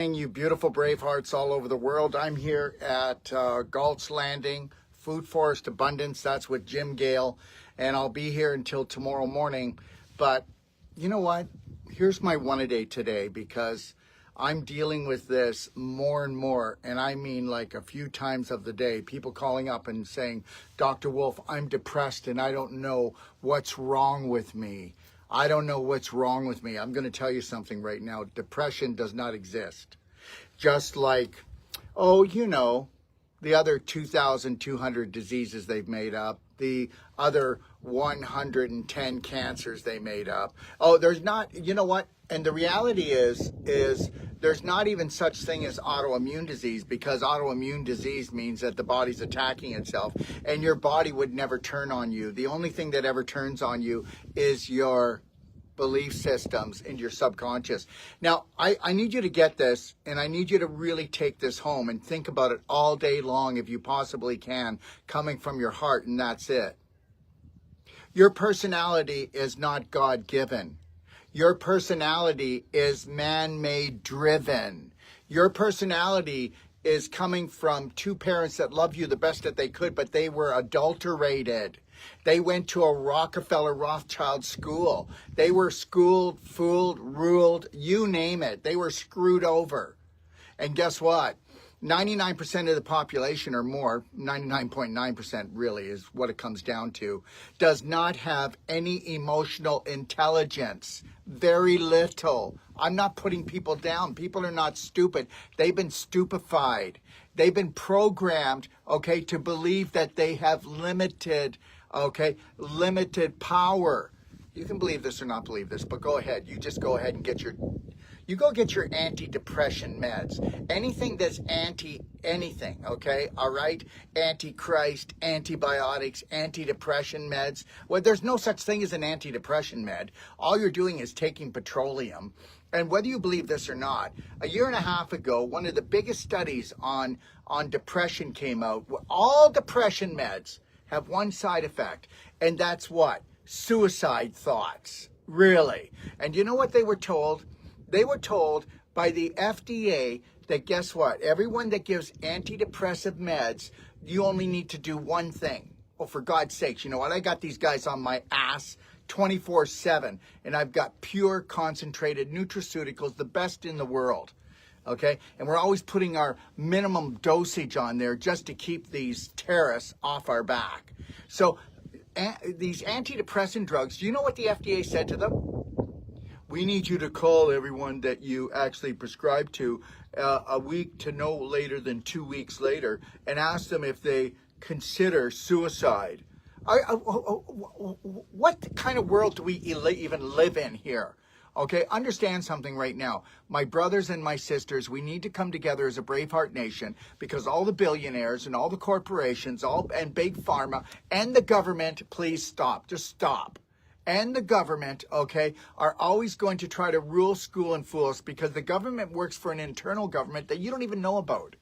You beautiful brave hearts all over the world. I'm here at Galt's Landing, Food Forest Abundance. That's with Jim Gale, and I'll be here until tomorrow morning. But you know what? Here's my one-a-day today, because I'm dealing with this more and more, and I mean like a few times of the day. People calling up and saying, Dr. Wolf, I'm depressed and I don't know what's wrong with me. I don't know what's wrong with me. I'm going to tell you something right now. Depression does not exist. Just like, the other 2,200 diseases they've made up, the other 110 cancers they made up. Oh, there's not, you know what? And the reality is there's not even such thing as autoimmune disease, because autoimmune disease means that the body's attacking itself, and your body would never turn on you. The only thing that ever turns on you is your belief systems and your subconscious. Now, I need you to get this, and I need you to really take this home and think about it all day long if you possibly can, coming from your heart, and that's it. Your personality is not God-given. Your personality is man-made driven. Your personality is coming from two parents that loved you the best that they could, but they were adulterated. They went to a Rockefeller Rothschild school. They were schooled, fooled, ruled, you name it. They were screwed over. And guess what? 99% of the population or more, 99.9% really is what it comes down to, does not have any emotional intelligence. Very little. I'm not putting people down. People are not stupid. They've been stupefied. They've been programmed, to believe that they have limited power. You can believe this or not believe this, but go ahead. You just go ahead and get your anti-depression meds. Anything that's anything, all right? Antichrist, antibiotics, antidepressant meds. Well, there's no such thing as an antidepressant med. All you're doing is taking petroleum. And whether you believe this or not, a year and a half ago, one of the biggest studies on depression came out. All depression meds have one side effect, and that's what? Suicide thoughts. Really. And you know what they were told? They were told by the FDA that, guess what? Everyone that gives antidepressive meds, you only need to do one thing. Oh, for God's sakes, you know what? I got these guys on my ass 24/7, and I've got pure concentrated nutraceuticals, the best in the world. Okay? And we're always putting our minimum dosage on there just to keep these terrorists off our back. So these antidepressant drugs, do you know what the FDA said to them? We need you to call everyone that you actually prescribe to a week to no later than 2 weeks later and ask them if they consider suicide. What kind of world do we even live in here? Okay, understand something right now. My brothers and my sisters, we need to come together as a Braveheart nation, because all the billionaires and all the corporations, and big pharma and the government, please stop. Just stop. And the government, are always going to try to rule, school, and fool us, because the government works for an internal government that you don't even know about.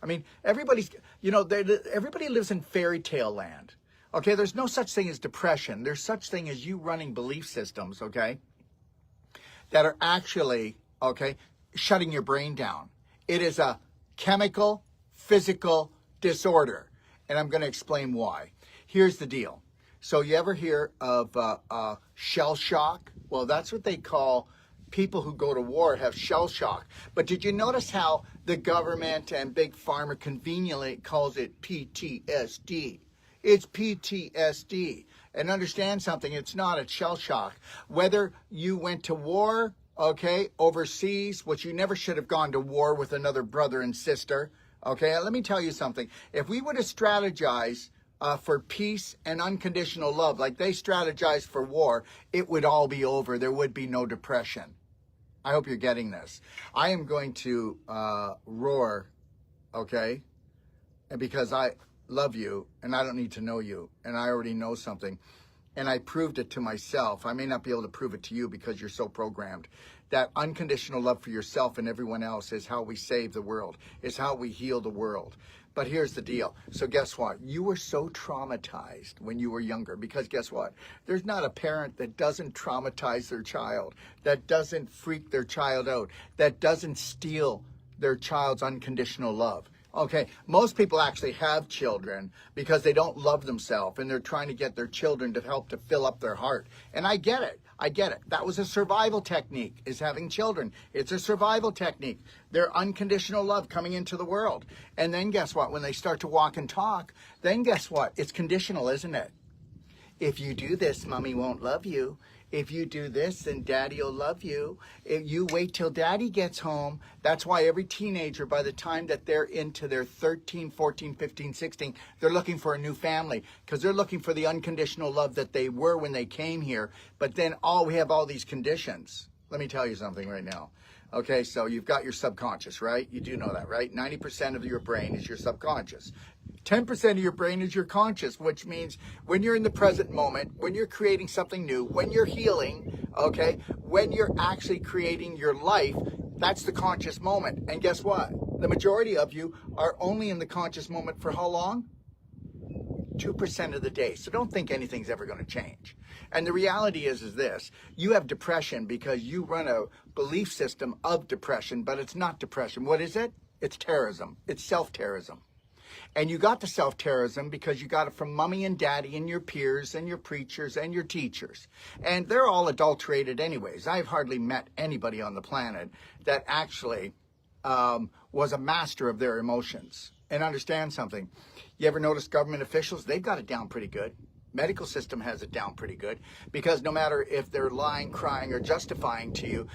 I mean, everybody lives in fairy tale land. Okay, there's no such thing as depression. There's such thing as you running belief systems, that are actually, shutting your brain down. It is a chemical, physical disorder. And I'm going to explain why. Here's the deal. So you ever hear of shell shock? Well, that's what they call people who go to war have shell shock. But did you notice how the government and big pharma conveniently calls it PTSD? It's PTSD. And understand something, it's not a shell shock. Whether you went to war, overseas, which you never should have gone to war with another brother and sister, let me tell you something. If we were to strategize for peace and unconditional love, like they strategize for war, it would all be over. There would be no depression. I hope you're getting this. I am going to roar, and because I love you and I don't need to know you, and I already know something, and I proved it to myself. I may not be able to prove it to you because you're so programmed. That unconditional love for yourself and everyone else is how we save the world, is how we heal the world. But here's the deal. So guess what? You were so traumatized when you were younger, because guess what? There's not a parent that doesn't traumatize their child, that doesn't freak their child out, that doesn't steal their child's unconditional love. Okay, most people actually have children because they don't love themselves and they're trying to get their children to help to fill up their heart. And I get it. I get it. That was a survival technique, is having children. It's a survival technique. Their unconditional love coming into the world. And then guess what? When they start to walk and talk, then guess what? It's conditional, isn't it? If you do this, mommy won't love you. If you do this, then daddy will love you. If you wait till daddy gets home. That's why every teenager, by the time that they're into their 13, 14, 15, 16, they're looking for a new family because they're looking for the unconditional love that they were when they came here. But then we have all these conditions. Let me tell you something right now. Okay, so you've got your subconscious, right? You do know that, right? 90% of your brain is your subconscious. 10% of your brain is your conscious, which means when you're in the present moment, when you're creating something new, when you're healing, okay, when you're actually creating your life, that's the conscious moment. And guess what? The majority of you are only in the conscious moment for how long? 2% of the day. So don't think anything's ever going to change. And the reality is this: you have depression because you run a belief system of depression, but it's not depression. What is it? It's terrorism. It's self-terrorism. And you got the self-terrorism because you got it from mommy and daddy and your peers and your preachers and your teachers. And they're all adulterated anyways. I've hardly met anybody on the planet that actually was a master of their emotions. And understand something. You ever notice government officials? They've got it down pretty good. Medical system has it down pretty good because no matter if they're lying, crying, or justifying to you,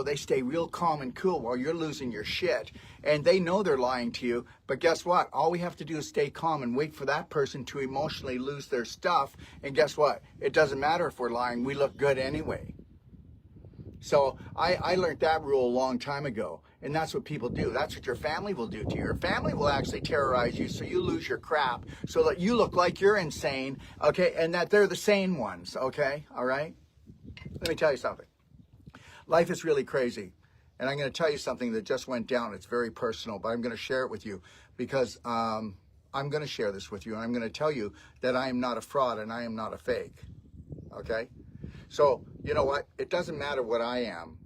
they stay real calm and cool while you're losing your shit. And they know they're lying to you, but guess what? All we have to do is stay calm and wait for that person to emotionally lose their stuff. And guess what? It doesn't matter if we're lying. We look good anyway. So I learned that rule a long time ago. And that's what people do. That's what your family will do to you. Your family will actually terrorize you so you lose your crap so that you look like you're insane, okay, and that they're the sane ones, okay, all right? Let me tell you something. Life is really crazy. And I'm going to tell you something that just went down. It's very personal, but I'm going to share it with you because I'm going to share this with you. And I'm going to tell you that I am not a fraud and I am not a fake, okay? So, you know what? It doesn't matter what I am.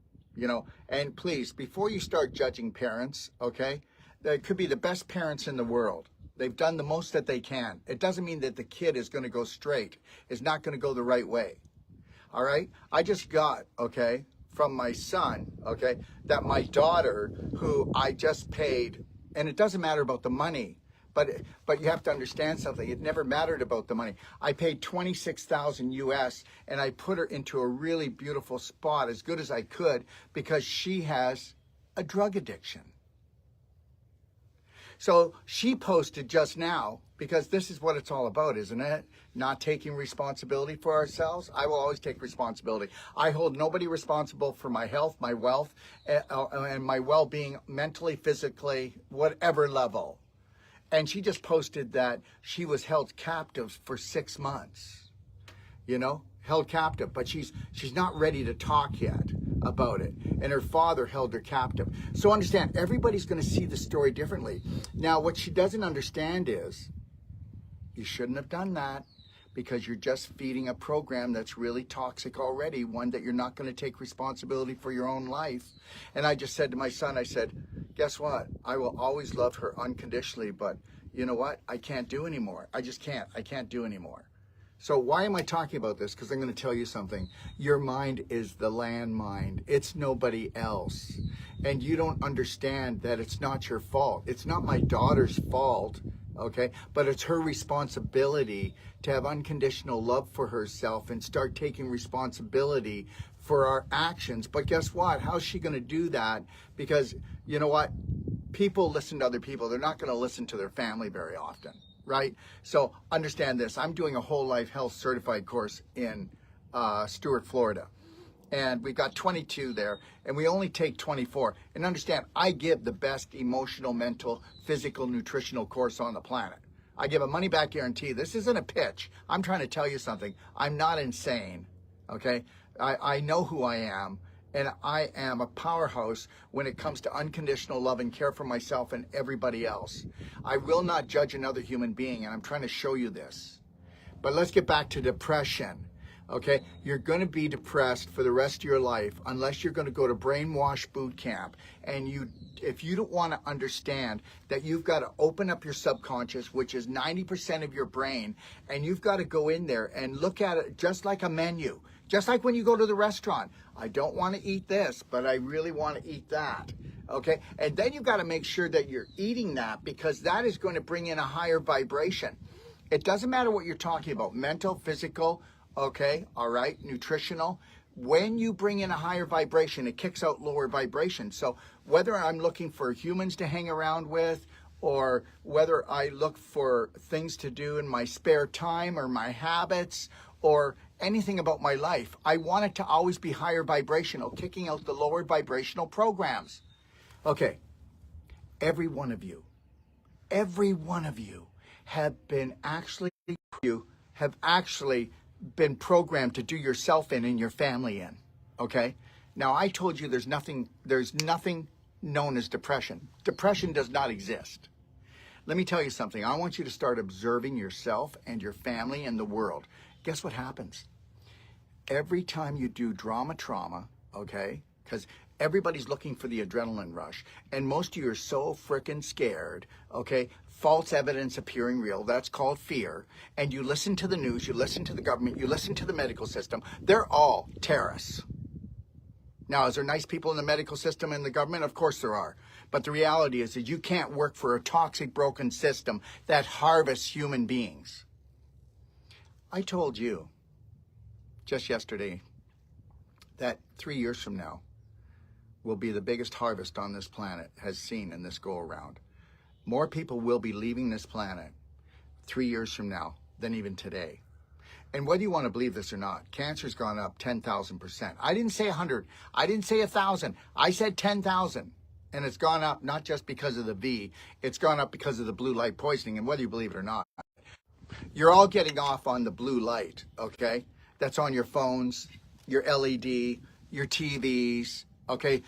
And please, before you start judging parents, okay, they could be the best parents in the world. They've done the most that they can. It doesn't mean that the kid is going to go straight. It's not going to go the right way. All right? I just got, okay, from my son, okay, that my daughter, who I just paid, and it doesn't matter about the money, but you have to understand something. It never mattered about the money. I paid $26,000 US and I put her into a really beautiful spot as good as I could because she has a drug addiction. So she posted just now, because this is what it's all about, isn't it? Not taking responsibility for ourselves. I will always take responsibility. I hold nobody responsible for my health, my wealth, and my well-being mentally, physically, whatever level. And she just posted that she was held captive for 6 months, held captive, but she's not ready to talk yet about it. And her father held her captive. So understand, everybody's going to see the story differently. Now, what she doesn't understand is you shouldn't have done that because you're just feeding a program that's really toxic already, one that you're not going to take responsibility for your own life. And I just said to my son, I said, guess what? I will always love her unconditionally, but you know what? I can't do anymore. I just can't. I can't do anymore. So why am I talking about this? Because I'm going to tell you something. Your mind is the landmine. It's nobody else. And you don't understand that it's not your fault. It's not my daughter's fault, okay? But it's her responsibility to have unconditional love for herself and start taking responsibility for our actions. But guess what? How's she going to do that? Because you know what? People listen to other people. They're not going to listen to their family very often, right? So understand this. I'm doing a whole life health certified course in Stuart, Florida. And we've got 22 there, and we only take 24. And understand, I give the best emotional, mental, physical, nutritional course on the planet. I give a money-back guarantee. This isn't a pitch. I'm trying to tell you something. I'm not insane, okay? I know who I am, and I am a powerhouse when it comes to unconditional love and care for myself and everybody else. I will not judge another human being, and I'm trying to show you this. But let's get back to depression. Okay, you're going to be depressed for the rest of your life unless you're going to go to brainwash boot camp. And if you don't want to understand that you've got to open up your subconscious, which is 90% of your brain, and you've got to go in there and look at it just like a menu, just like when you go to the restaurant. I don't want to eat this, but I really want to eat that. Okay, and then you've got to make sure that you're eating that, because that is going to bring in a higher vibration. It doesn't matter what you're talking about, mental, physical, okay, all right, nutritional. When you bring in a higher vibration, it kicks out lower vibration. So whether I'm looking for humans to hang around with, or whether I look for things to do in my spare time or my habits or anything about my life, I want it to always be higher vibrational, kicking out the lower vibrational programs. Okay, every one of you have been been programmed to do yourself in and your family in. Okay, now I told you there's nothing known as depression. Depression does not exist. Let me tell you something. I want you to start observing yourself and your family and the world. Guess what happens? Every time you do trauma, okay, because everybody's looking for the adrenaline rush, and most of you are so freaking scared, okay, false evidence appearing real, that's called fear, and you listen to the news, you listen to the government, you listen to the medical system, they're all terrorists. Now, is there nice people in the medical system and the government? Of course there are. But the reality is that you can't work for a toxic, broken system that harvests human beings. I told you just yesterday that 3 years from now will be the biggest harvest on this planet has seen in this go-around. More people will be leaving this planet 3 years from now than even today. And whether you want to believe this or not, cancer's gone up 10,000%. I didn't say 100. I didn't say 1,000. I said 10,000. And it's gone up not just because of the V, it's gone up because of the blue light poisoning. And whether you believe it or not, you're all getting off on the blue light, okay? That's on your phones, your LED, your TVs, okay?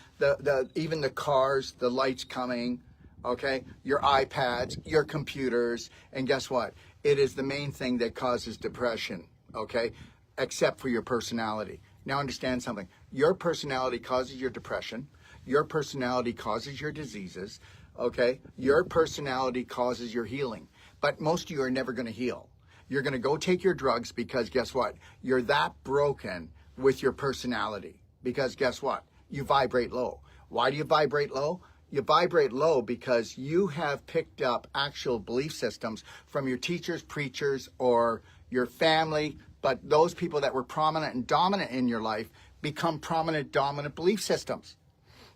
Even the cars, the lights coming, okay? Your iPads, your computers, and guess what? It is the main thing that causes depression, okay? Except for your personality. Now understand something. Your personality causes your depression. Your personality causes your diseases, okay? Your personality causes your healing. But most of you are never going to heal. You're going to go take your drugs because guess what? You're that broken with your personality. Because guess what? You vibrate low. Why do you vibrate low? You vibrate low because you have picked up actual belief systems from your teachers, preachers, or your family. But those people that were prominent and dominant in your life become prominent, dominant belief systems.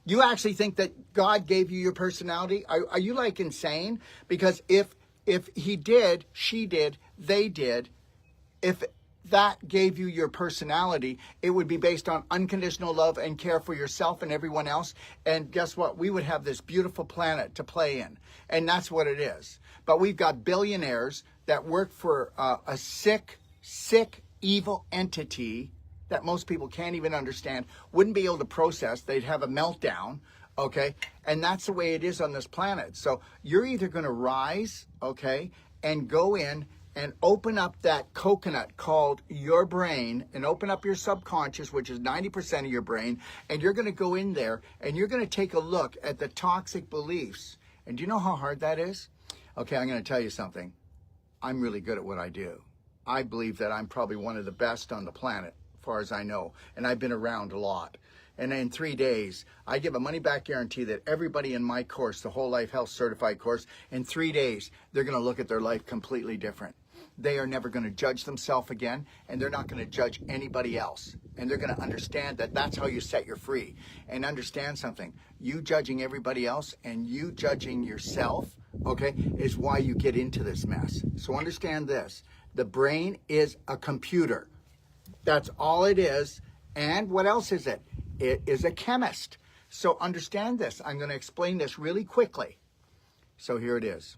You actually think that God gave you your personality? Are you like insane? Because if he did, she did, they did, if that gave you your personality, it would be based on unconditional love and care for yourself and everyone else. And guess what? We would have this beautiful planet to play in. And that's what it is. But we've got billionaires that work for a sick, evil entity that most people can't even understand, wouldn't be able to process. They'd have a meltdown, okay? And that's the way it is on this planet. So you're either going to rise, okay, and go in and open up that coconut called your brain and open up your subconscious, which is 90% of your brain, and you're going to go in there and you're going to take a look at the toxic beliefs. And do you know how hard that is? Okay, I'm going to tell you something. I'm really good at what I do. I believe that I'm probably one of the best on the planet, as far as I know, and I've been around a lot. And in 3 days, I give a money-back guarantee that everybody in my course, the Whole Life Health Certified course, in 3 days, they're going to look at their life completely different. They are never going to judge themselves again, and they're not going to judge anybody else. And they're going to understand that that's how you set your free. And understand something. You judging everybody else and you judging yourself, okay, is why you get into this mess. So understand this. The brain is a computer. That's all it is. And what else is it? It is a chemist. So understand this. I'm going to explain this really quickly. So here it is.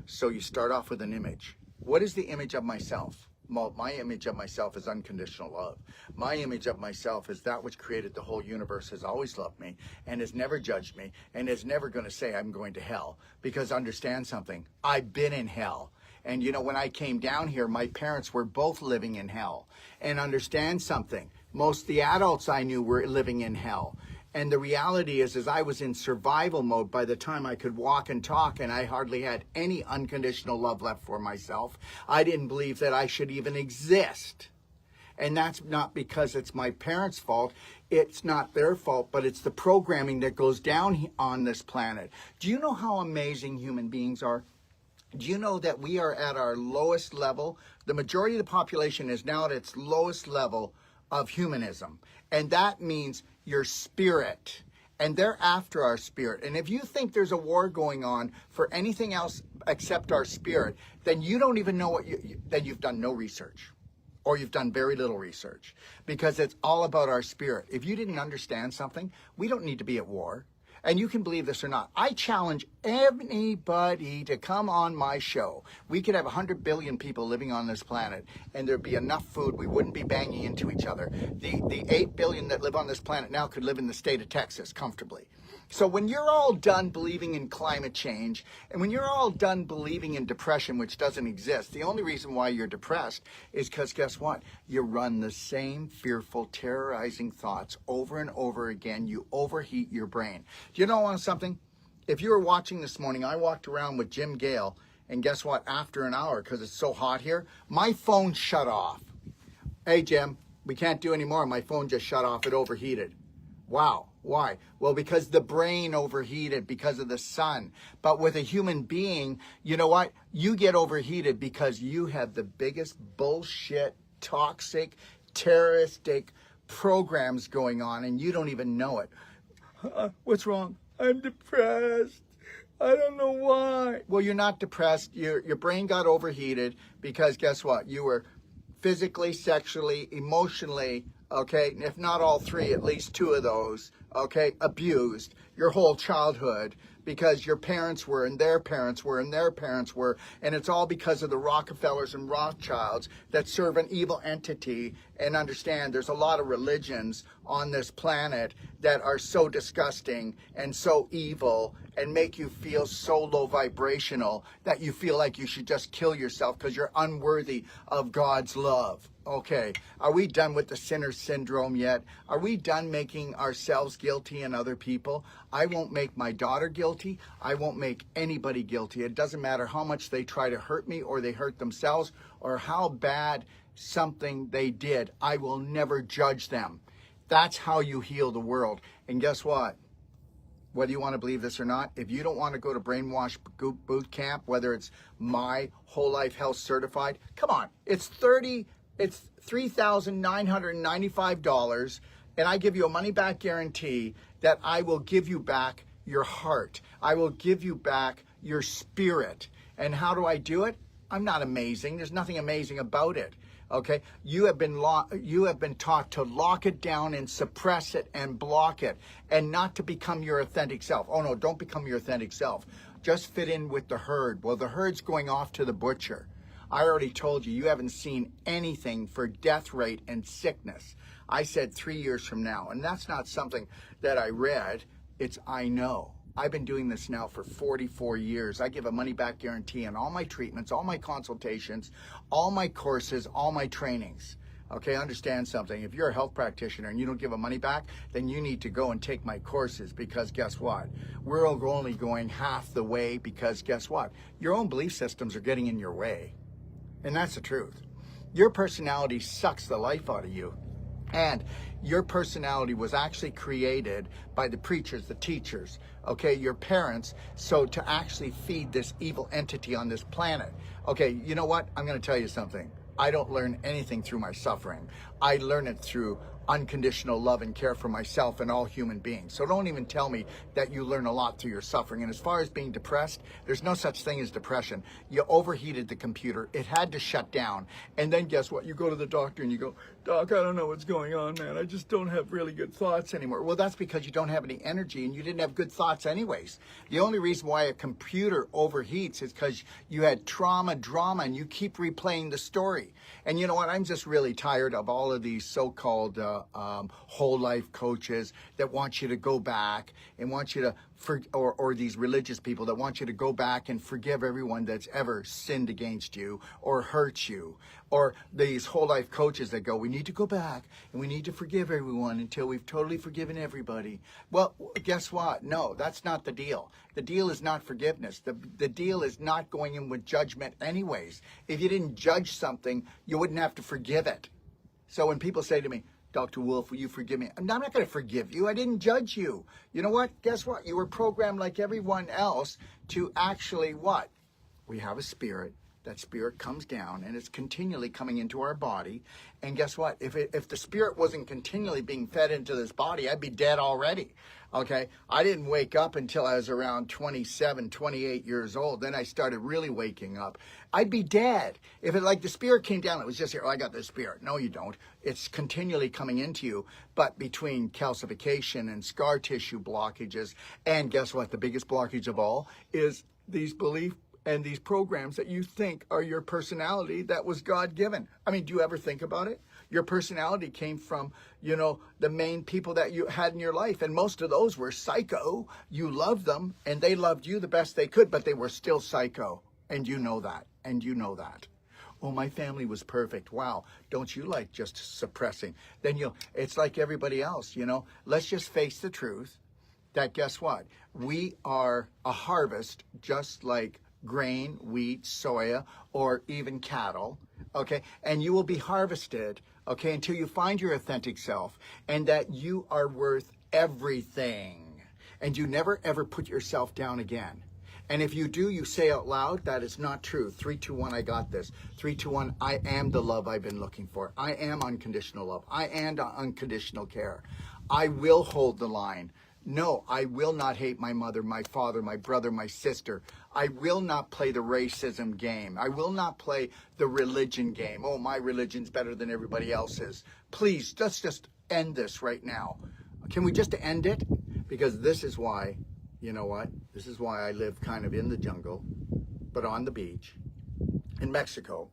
So you start off with an image. What is the image of myself? Well, my image of myself is unconditional love. My image of myself is that which created the whole universe, has always loved me and has never judged me and is never going to say I'm going to hell. Because understand something. I've been in hell. And you know, when I came down here, my parents were both living in hell. And understand something, most of the adults I knew were living in hell. And the reality is I was in survival mode by the time I could walk and talk, and I hardly had any unconditional love left for myself. I didn't believe that I should even exist. And that's not because it's my parents' fault. It's not their fault, but it's the programming that goes down on this planet. Do you know how amazing human beings are? Do you know that we are at our lowest level? The majority of the population is now at its lowest level of humanism. And that means your spirit. And they're after our spirit. And if you think there's a war going on for anything else except our spirit, then you don't even know then you've done no research. Or you've done very little research, because it's all about our spirit. If you didn't understand something, we don't need to be at war. And you can believe this or not. I challenge anybody to come on my show. We could have 100 billion people living on this planet, and there'd be enough food. We wouldn't be banging into each other. The 8 billion that live on this planet now could live in the state of Texas comfortably. So when you're all done believing in climate change, and when you're all done believing in depression, which doesn't exist, the only reason why you're depressed is because guess what? You run the same fearful, terrorizing thoughts over and over again. You overheat your brain. Do you know something? If you were watching this morning, I walked around with Jim Gale, and guess what? After an hour, because it's so hot here, my phone shut off. Hey, Jim, we can't do any more. My phone just shut off. It overheated. Wow. Why? Well, because the brain overheated because of the sun. But with a human being, you know what? You get overheated because you have the biggest bullshit, toxic, terroristic programs going on, and you don't even know it. What's wrong? I'm depressed. I don't know why. Well, you're not depressed. Your brain got overheated because guess what? You were physically, sexually, emotionally, okay, if not all three, at least two of those, okay, abused your whole childhood because your parents were and their parents were and their parents were, and it's all because of the Rockefellers and Rothschilds that serve an evil entity. And understand, there's a lot of religions on this planet that are so disgusting and so evil and make you feel so low vibrational that you feel like you should just kill yourself because you're unworthy of God's love. Okay, are we done with the sinner syndrome yet? Are we done making ourselves guilty and other people? I won't make my daughter guilty. I won't make anybody guilty. It doesn't matter how much they try to hurt me or they hurt themselves or how bad something they did. I will never judge them. That's how you heal the world. And guess what? Whether you want to believe this or not, if you don't want to go to Brainwash Boot Camp, whether it's my Whole Life Health Certified, come on, it's $3,995, and I give you a money-back guarantee that I will give you back your heart. I will give you back your spirit. And how do I do it? I'm not amazing. There's nothing amazing about it. Okay, you have been taught to lock it down and suppress it and block it, and not to become your authentic self. Oh no, don't become your authentic self. Just fit in with the herd. Well, the herd's going off to the butcher. I already told you, you haven't seen anything for death rate and sickness. I said 3 years from now, and that's not something that I read. It's I know. I've been doing this now for 44 years. I give a money-back guarantee on all my treatments, all my consultations, all my courses, all my trainings. Okay, understand something. If you're a health practitioner and you don't give a money back, then you need to go and take my courses, because guess what? We're only going half the way, because guess what? Your own belief systems are getting in your way. And that's the truth. Your personality sucks the life out of you. And your personality was actually created by the preachers, the teachers, okay, your parents, so to actually feed this evil entity on this planet. Okay, you know what? I'm going to tell you something. I don't learn anything through my suffering. I learn it through unconditional love and care for myself and all human beings. So don't even tell me that you learn a lot through your suffering. And as far as being depressed, there's no such thing as depression. You overheated the computer. It had to shut down. And then guess what? You go to the doctor and you go, Doc, I don't know what's going on, man. I just don't have really good thoughts anymore. Well, that's because you don't have any energy and you didn't have good thoughts anyways. The only reason why a computer overheats is because you had trauma, drama, and you keep replaying the story. And you know what? I'm just really tired of all of these so-called whole life coaches that want you to go back and want you to, or these religious people that want you to go back and forgive everyone that's ever sinned against you or hurt you. Or these whole life coaches that go, we need to go back and we need to forgive everyone until we've totally forgiven everybody. Well, guess what? No, that's not the deal. The deal is not forgiveness. The deal is not going in with judgment anyways. If you didn't judge something, you wouldn't have to forgive it. So when people say to me, Dr. Wolf, will you forgive me? I'm not going to forgive you. I didn't judge you. You know what? Guess what? You were programmed like everyone else to actually what? We have a spirit. That spirit comes down and it's continually coming into our body. And guess what? If the spirit wasn't continually being fed into this body, I'd be dead already. Okay? I didn't wake up until I was around 27, 28 years old. Then I started really waking up. I'd be dead. If it like the spirit came down, it was just here, oh, I got the spirit. No, you don't. It's continually coming into you. But between calcification and scar tissue blockages, and guess what? The biggest blockage of all is these beliefs and these programs that you think are your personality that was God-given. I mean, do you ever think about it? Your personality came from, the main people that you had in your life. And most of those were psycho. You loved them and they loved you the best they could, but they were still psycho. And you know that. And you know that. Oh, my family was perfect. Wow. Don't you like just suppressing? Then it's like everybody else, Let's just face the truth that guess what? We are a harvest just like grain, wheat, soya, or even cattle, okay? And you will be harvested, okay, until you find your authentic self and that you are worth everything. And you never, ever put yourself down again. And if you do, you say out loud, that is not true. 3, 2, 1, I got this. 3, 2, 1, I am the love I've been looking for. I am unconditional love. I am unconditional care. I will hold the line. No, I will not hate my mother, my father, my brother, my sister. I will not play the racism game. I will not play the religion game. Oh, my religion's better than everybody else's. Please, let's just end this right now. Can we just end it? Because this is why, you know what? This is why I live kind of in the jungle, but on the beach in Mexico,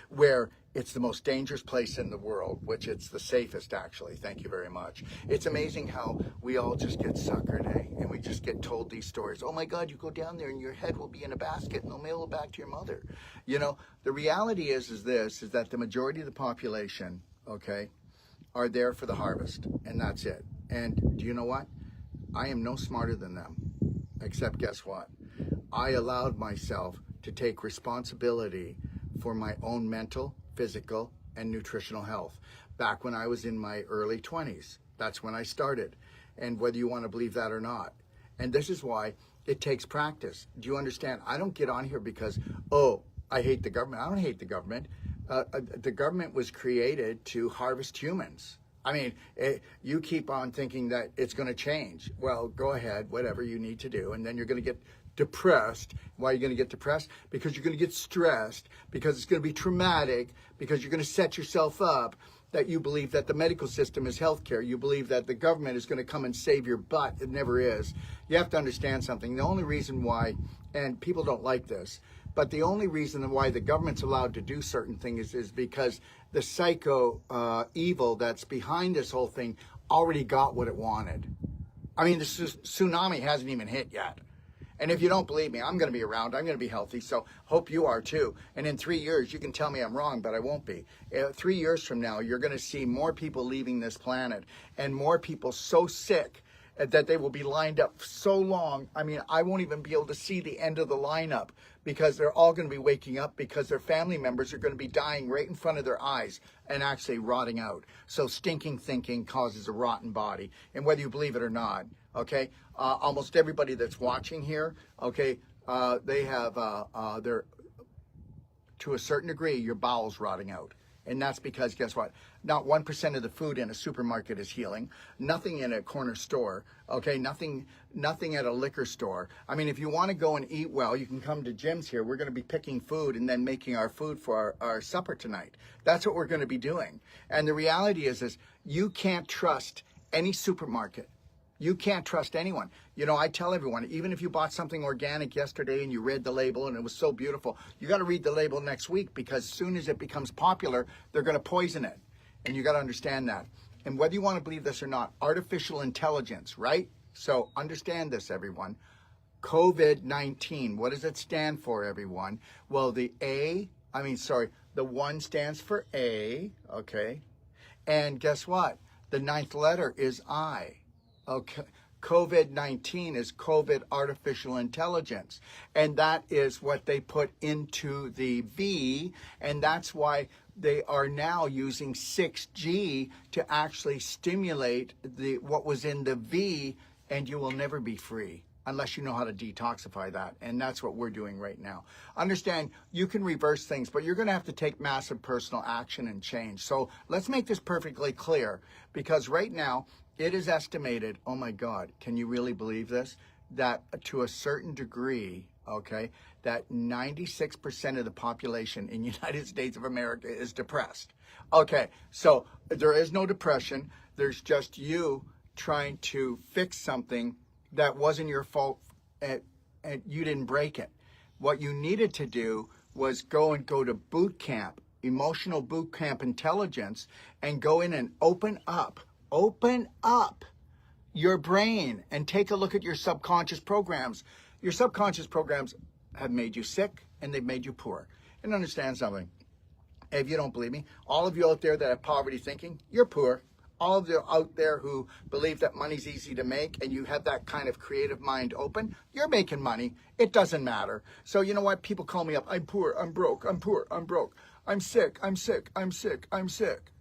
where it's the most dangerous place in the world, which it's the safest, actually. Thank you very much. It's amazing how we all just get suckered, eh? And we just get told these stories. Oh, my God, you go down there and your head will be in a basket and they'll mail it back to your mother. The reality is that the majority of the population, okay, are there for the harvest, and that's it. And do you know what? I am no smarter than them, except guess what? I allowed myself to take responsibility for my own mental, physical, and nutritional health. Back when I was in my early 20s, that's when I started. And whether you want to believe that or not. And this is why it takes practice. Do you understand? I don't get on here because, I hate the government. I don't hate the government. The government was created to harvest humans. I mean, you keep on thinking that it's going to change. Well, go ahead, whatever you need to do. And then you're going to get depressed. Why are you going to get depressed? Because you're going to get stressed, because it's going to be traumatic, because you're going to set yourself up that you believe that the medical system is healthcare. You believe that the government is going to come and save your butt. It never is. You have to understand something. The only reason why, and people don't like this, but the only reason why the government's allowed to do certain things is because the psycho evil that's behind this whole thing already got what it wanted. I mean, the tsunami hasn't even hit yet. And if you don't believe me, I'm going to be around. I'm going to be healthy. So hope you are too. And in 3 years, you can tell me I'm wrong, but I won't be. 3 years from now, you're going to see more people leaving this planet and more people so sick that they will be lined up so long. I mean, I won't even be able to see the end of the lineup because they're all going to be waking up because their family members are going to be dying right in front of their eyes and actually rotting out. So stinking thinking causes a rotten body. And whether you believe it or not, okay, almost everybody that's watching here, okay, they have, they're, to a certain degree, your bowels rotting out. And that's because, guess what? Not 1% of the food in a supermarket is healing. Nothing in a corner store, okay? Nothing at a liquor store. I mean, if you want to go and eat well, you can come to Jim's here. We're going to be picking food and then making our food for our supper tonight. That's what we're going to be doing. And the reality is you can't trust any supermarket. You can't trust anyone. You know, I tell everyone, even if you bought something organic yesterday and you read the label and it was so beautiful, you got to read the label next week because as soon as it becomes popular, they're going to poison it. And you got to understand that. and whether you want to believe this or not, artificial intelligence, right? So understand this, everyone. COVID-19, what does it stand for, everyone? Well, the one stands for A, okay? And guess what? The ninth letter is I, okay? COVID-19 is COVID artificial intelligence. And that is what they put into the V. And that's why they are now using 6G to actually stimulate what was in the V, and you will never be free unless you know how to detoxify that. And that's what we're doing right now. Understand, you can reverse things, but you're going to have to take massive personal action and change. So let's make this perfectly clear, because right now it is estimated, oh my God, can you really believe this? That to a certain degree, okay, that 96% of the population in the United States of America is depressed. Okay, so there is no depression. There's just you trying to fix something that wasn't your fault, and you didn't break it. What you needed to do was go to boot camp, emotional boot camp intelligence, and go in and open up your brain and take a look at your subconscious programs. Your subconscious programs have made you sick and they've made you poor. And understand something. If you don't believe me, all of you out there that have poverty thinking, you're poor. All of you out there who believe that money's easy to make and you have that kind of creative mind open, you're making money. It doesn't matter. So you know what? People call me up. I'm poor. I'm broke. I'm poor. I'm broke. I'm sick. I'm sick. I'm sick. I'm sick.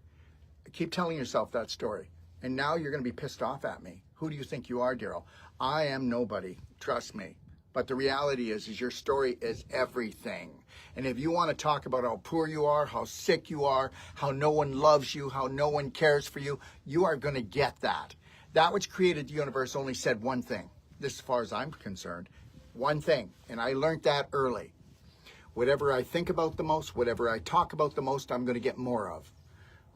Keep telling yourself that story. And now you're going to be pissed off at me. Who do you think you are, Daryl? I am nobody. Trust me. But the reality is your story is everything. And if you want to talk about how poor you are, how sick you are, how no one loves you, how no one cares for you, you are going to get that. That which created the universe only said one thing, as far as I'm concerned, one thing. And I learned that early. Whatever I think about the most, whatever I talk about the most, I'm going to get more of.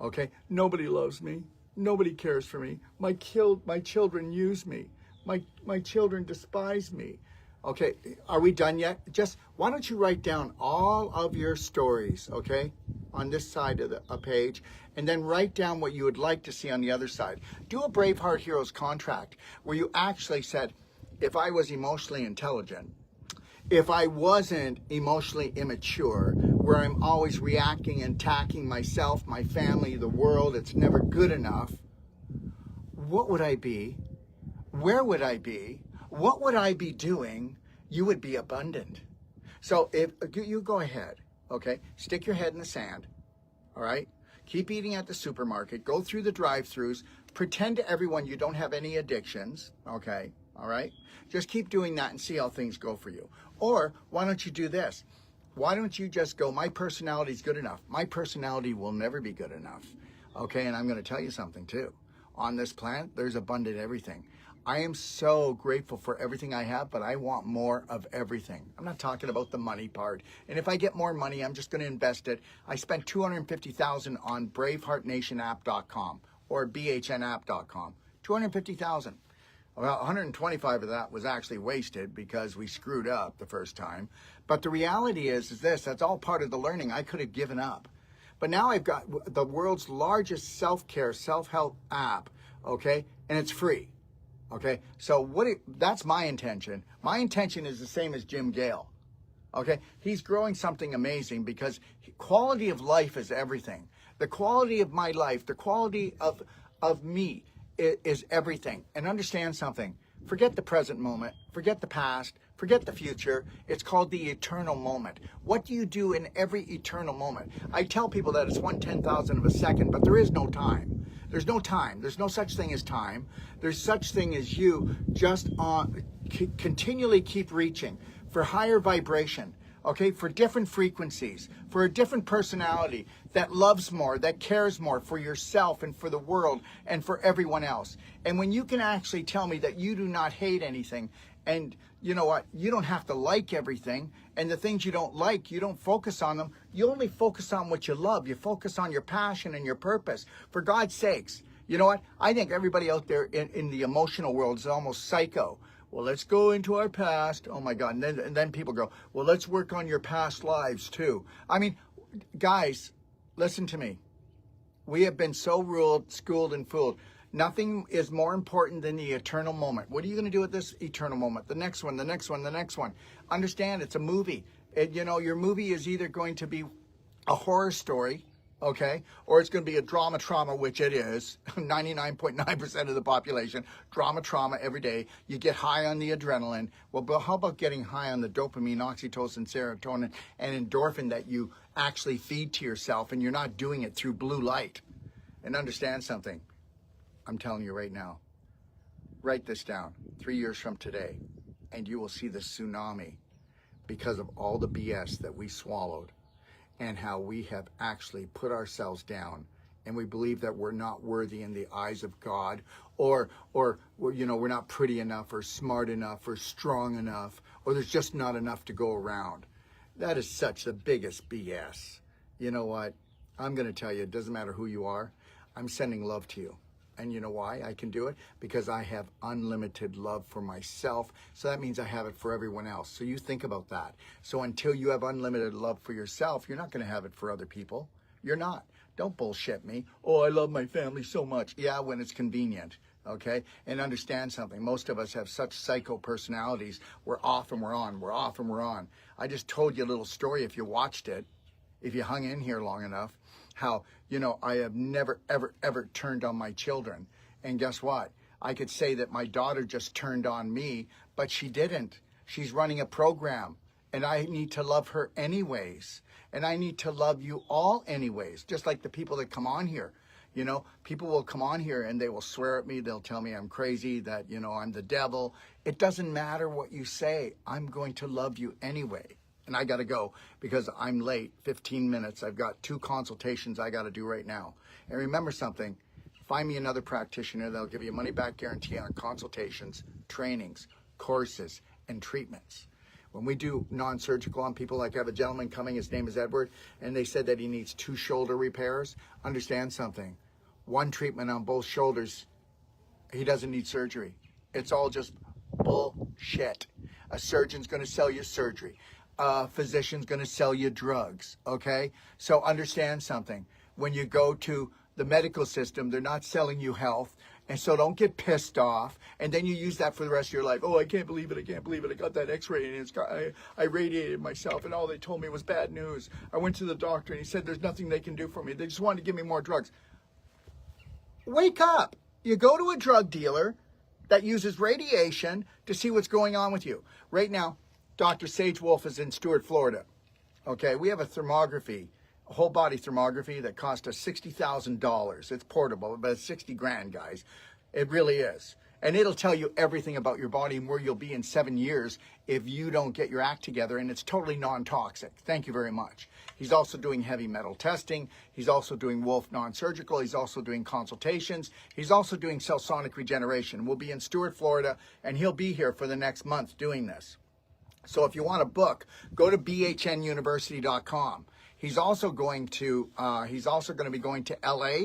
Okay? Nobody loves me. Nobody cares for me. My children use me. My children despise me. Okay, are we done yet? Just, why don't you write down all of your stories, okay, on this side of a page, and then write down what you would like to see on the other side. Do a Braveheart Heroes contract where you actually said, if I was emotionally intelligent, if I wasn't emotionally immature, where I'm always reacting and attacking myself, my family, the world, it's never good enough, what would I be? Where would I be? What would I be doing? You would be abundant. So if you go ahead, okay, stick your head in the sand, all right? Keep eating at the supermarket, go through the drive-thrus, pretend to everyone you don't have any addictions, okay, all right? Just keep doing that and see how things go for you. Or why don't you do this? Why don't you just go, my personality is good enough. My personality will never be good enough, okay? And I'm going to tell you something too. On this planet, there's abundant everything. I am so grateful for everything I have, but I want more of everything. I'm not talking about the money part. And if I get more money, I'm just going to invest it. I spent $250,000 on BraveHeartNationApp.com or BHNApp.com. $250,000. Well, 125 of that was actually wasted because we screwed up the first time. But the reality is this, that's all part of the learning. I could have given up. But now I've got the world's largest self-care, self-help app, okay? And it's free. Okay, so that's my intention. My intention is the same as Jim Gale. Okay, he's growing something amazing because quality of life is everything. The quality of my life, the quality of me is everything. And understand something. Forget the present moment. Forget the past. Forget the future. It's called the eternal moment. What do you do in every eternal moment? I tell people that it's 1/10,000 of a second, but there is no time. There's no time. There's no such thing as time. There's such thing as you just continually keep reaching for higher vibration, okay, for different frequencies, for a different personality that loves more, that cares more for yourself and for the world and for everyone else. And when you can actually tell me that you do not hate anything, and you know what, you don't have to like everything, and the things you don't like, you don't focus on them. You only focus on what you love. You focus on your passion and your purpose. For God's sakes, you know what? I think everybody out there in the emotional world is almost psycho. Well, let's go into our past. Oh my God. And then people go, well, let's work on your past lives too. I mean, guys, listen to me. We have been so ruled, schooled, and fooled. Nothing is more important than the eternal moment. What are you going to do at this eternal moment? The next one, the next one, the next one. Understand, it's a movie. Your movie is either going to be a horror story, okay, or it's going to be a drama trauma, which it is. 99.9% of the population, drama trauma every day. You get high on the adrenaline. Well, but how about getting high on the dopamine, oxytocin, serotonin, and endorphin that you actually feed to yourself, and you're not doing it through blue light? And understand something. I'm telling you right now, write this down 3 years from today, and you will see the tsunami because of all the BS that we swallowed and how we have actually put ourselves down, and we believe that we're not worthy in the eyes of God, or we're not pretty enough or smart enough or strong enough, or there's just not enough to go around. That is such the biggest BS. You know what? I'm going to tell you, it doesn't matter who you are. I'm sending love to you. And you know why I can do it? Because I have unlimited love for myself. So that means I have it for everyone else. So you think about that. So until you have unlimited love for yourself, you're not going to have it for other people. You're not. Don't bullshit me. Oh, I love my family so much. Yeah, when it's convenient. Okay? And understand something. Most of us have such psycho personalities. We're off and we're on. We're off and we're on. I just told you a little story if you watched it, if you hung in here long enough, how, I have never, ever, ever turned on my children. And guess what? I could say that my daughter just turned on me, but she didn't. She's running a program, and I need to love her anyways. And I need to love you all anyways, just like the people that come on here. People will come on here and they will swear at me. They'll tell me I'm crazy, that, I'm the devil. It doesn't matter what you say. I'm going to love you anyway. And I got to go because I'm late, 15 minutes. I've got 2 consultations I got to do right now. And remember something, find me another practitioner that'll give you a money back guarantee on consultations, trainings, courses, and treatments. When we do non-surgical on people, like I have a gentleman coming, his name is Edward, and they said that he needs 2 shoulder repairs. Understand something, 1 treatment on both shoulders, he doesn't need surgery. It's all just bullshit. A surgeon's going to sell you surgery. A physician's going to sell you drugs, okay? So understand something. When you go to the medical system, they're not selling you health, and so don't get pissed off, and then you use that for the rest of your life. Oh, I can't believe it, I can't believe it. I got that x-ray, and I radiated myself, and all they told me was bad news. I went to the doctor, and he said there's nothing they can do for me. They just wanted to give me more drugs. Wake up. You go to a drug dealer that uses radiation to see what's going on with you. Right now, Dr. Sage Wolf is in Stuart, Florida. Okay, we have a thermography, a whole body thermography that cost us $60,000. It's portable, but it's 60 grand, guys. It really is. And it'll tell you everything about your body and where you'll be in 7 years if you don't get your act together, and it's totally non-toxic. Thank you very much. He's also doing heavy metal testing. He's also doing Wolf non-surgical. He's also doing consultations. He's also doing cell sonic regeneration. We'll be in Stuart, Florida, and he'll be here for the next month doing this. So if you want to book, go to bhnuniversity.com. He's also going to be going to LA,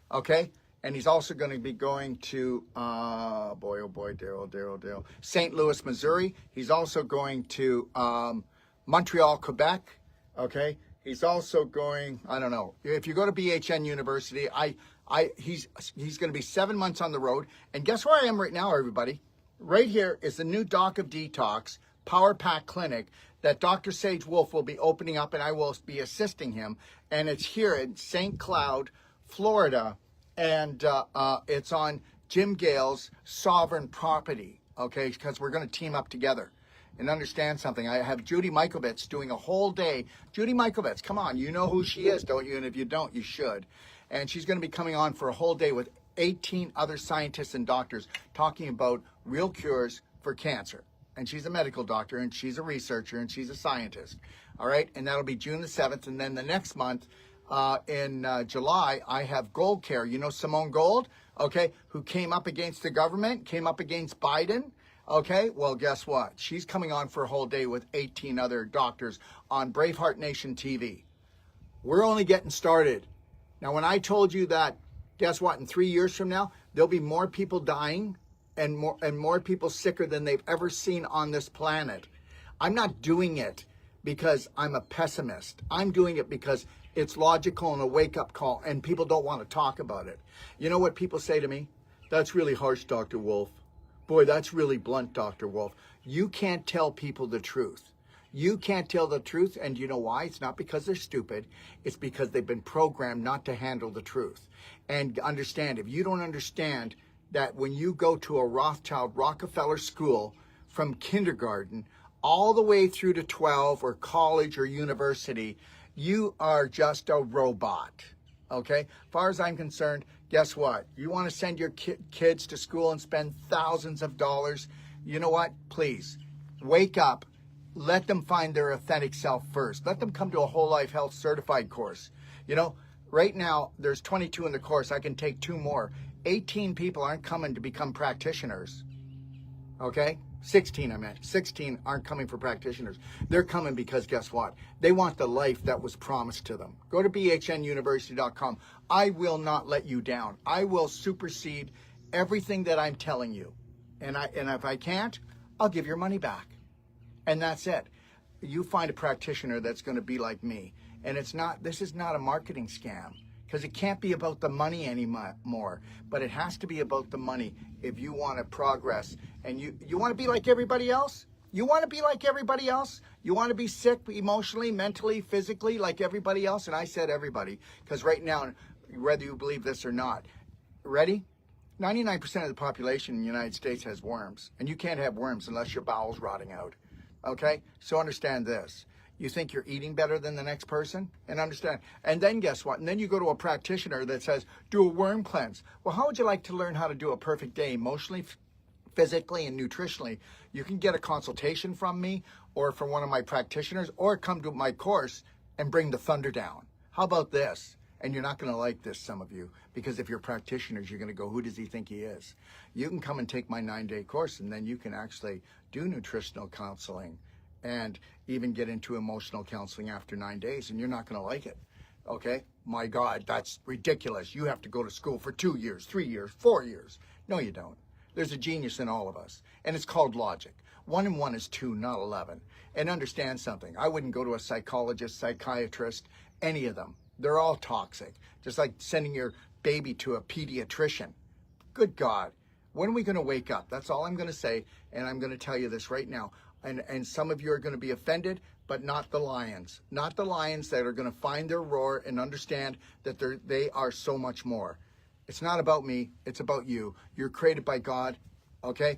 okay? And he's also going to be going to Daryl, St. Louis, Missouri. He's also going to Montreal, Quebec, okay? He's also going, I don't know. If you go to BHN University, he's going to be 7 months on the road. And guess where I am right now, everybody? Right here is the new Doc of Detox Power Pack Clinic that Dr. Sage Wolf will be opening up, and I will be assisting him. And it's here in St. Cloud, Florida, and it's on Jim Gale's sovereign property, okay, because we're going to team up together. And understand something, I have Judy Mikovits doing a whole day. Judy Mikovits, come on, you know who she is, don't you? And if you don't, you should. And she's going to be coming on for a whole day with 18 other scientists and doctors talking about real cures for cancer. And she's a medical doctor, and she's a researcher, and she's a scientist. All right, and that'll be June the 7th. And then the next month, in July, I have Gold Care. You know Simone Gold, okay, who came up against the government, came up against Biden, okay? Well, guess what? She's coming on for a whole day with 18 other doctors on Braveheart Nation TV. We're only getting started. Now, when I told you that, guess what? In 3 years from now, there'll be more people dying and more people sicker than they've ever seen on this planet. I'm not doing it because I'm a pessimist. I'm doing it because It's logical and a wake-up call, and people don't want to talk about it. You know what people say to me? That's really harsh, Dr. Wolf. Boy, that's really blunt, Dr. Wolf. You can't tell people the truth. You can't tell the truth, and you know why? It's not because they're stupid. It's because they've been programmed not to handle the truth. And understand, if you don't understand that when you go to a Rothschild Rockefeller school from kindergarten all the way through to 12 or college or university, you are just a robot, okay? As far as I'm concerned, guess what? You want to send your kids to school and spend thousands of dollars? You know what? Please, wake up. Let them find their authentic self first. Let them come to a whole life health certified course. You know, right now, there's 22 in the course. I can take 2 more. 18 people aren't coming to become practitioners, okay? 16, I meant. 16 aren't coming for practitioners. They're coming because guess what? They want the life that was promised to them. Go to bhnuniversity.com. I will not let you down. I will supersede everything that I'm telling you. And if I can't, I'll give your money back. And that's it. You find a practitioner that's going to be like me. And this is not a marketing scam, because it can't be about the money anymore, but it has to be about the money if you want to progress. And you want to be like everybody else? You want to be like everybody else? You want to be sick emotionally, mentally, physically like everybody else? And I said everybody, because right now, whether you believe this or not, ready? 99% of the population in the United States has worms, and you can't have worms unless your bowel's rotting out. Okay? So understand this. You think you're eating better than the next person? And understand. And then guess what? And then you go to a practitioner that says, do a worm cleanse. Well, how would you like to learn how to do a perfect day emotionally, physically, and nutritionally? You can get a consultation from me or from one of my practitioners, or come to my course and bring the thunder down. How about this? And you're not going to like this, some of you, because if you're practitioners, you're going to go, who does he think he is? You can come and take my 9-day course, and then you can actually do nutritional counseling and even get into emotional counseling after 9 days, and you're not going to like it, okay? My God, that's ridiculous. You have to go to school for 2 years, 3 years, 4 years. No, you don't. There's a genius in all of us, and it's called logic. 1 and 1 is 2, not 11. And understand something. I wouldn't go to a psychologist, psychiatrist, any of them. They're all toxic, just like sending your baby to a pediatrician. Good God. When are we going to wake up? That's all I'm going to say, and I'm going to tell you this right now. And some of you are going to be offended, but not the lions. Not the lions that are going to find their roar and understand that they are so much more. It's not about me. It's about you. You're created by God, okay?